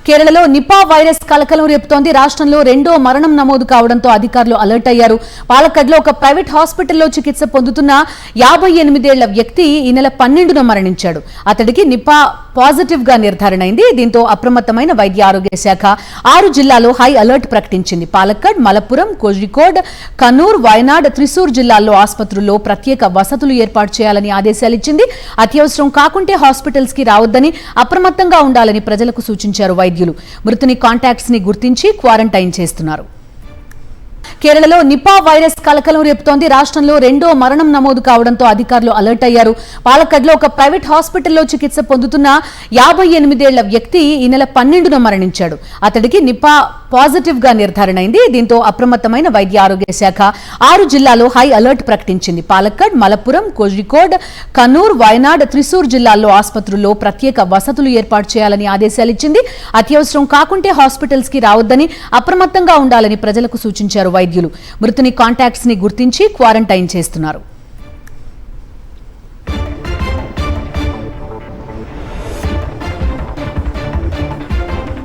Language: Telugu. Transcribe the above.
కేరళలో నిపా వైరస్ కలకలం రేపుతోంది. రాష్ట్రంలో రెండో మరణం నమోదు కావడంతో అధికారులు అలర్ట్ అయ్యారు. పాలక్కడ్లో ఒక ప్రైవేట్ హాస్పిటల్లో చికిత్స పొందుతున్న 58 ఏళ్ల వ్యక్తి ఈ నెల 12న మరణించాడు. అతడికి నిపా పాజిటివ్ గా నిర్ధారణ అయింది. దీంతో అప్రమత్తమైన వైద్య ఆరోగ్య శాఖ 6 జిల్లాల్లో హై అలర్ట్ ప్రకటించింది. పాలక్కడ్, మలప్పురం, కోజికోడ్, కన్నూర్, వయనాడ్, త్రిశూర్ జిల్లాల్లో ఆసుపత్రుల్లో ప్రత్యేక వసతులు ఏర్పాటు చేయాలని ఆదేశాలిచ్చింది. అత్యవసరం కాకుంటే హాస్పిటల్స్ కి రావద్దని, అప్రమత్తంగా ఉండాలని ప్రజలకు సూచించారు వైద్యులు. మృతుని కాంటాక్ట్స్ ని గుర్తించి క్వారంటైన్ చేస్తున్నారు. కేరళలో నిపా వైరస్ కలకలం రేపుతోంది. రాష్ట్రంలో రెండో మరణం నమోదు కావడంతో అధికారులు అలర్ట్ అయ్యారు. పాలక్కడ్లో ఒక ప్రైవేట్ హాస్పిటల్లో చికిత్స పొందుతున్న 58 ఏళ్ల వ్యక్తి ఈ నెల 12న మరణించాడు. అతడికి నిపా పాజిటివ్ గా నిర్ధారణ అయింది. దీంతో అప్రమత్తమైన వైద్య ఆరోగ్య శాఖ 6 జిల్లాల్లో హై అలర్ట్ ప్రకటించింది. పాలక్కడ్, మలప్పురం, కోజికోడ్, కన్నూర్, వయనాడ్, త్రిశూర్ జిల్లాల్లో ఆసుపత్రుల్లో ప్రత్యేక వసతులు ఏర్పాటు చేయాలని ఆదేశాలిచ్చింది. అత్యవసరం కాకుంటే హాస్పిటల్స్ కి రావద్దని, అప్రమత్తంగా ఉండాలని ప్రజలకు సూచించారు వైద్యులు. మృతుని కాంటాక్ట్స్ ని గుర్తించి క్వారంటైన్ చేస్తున్నారు.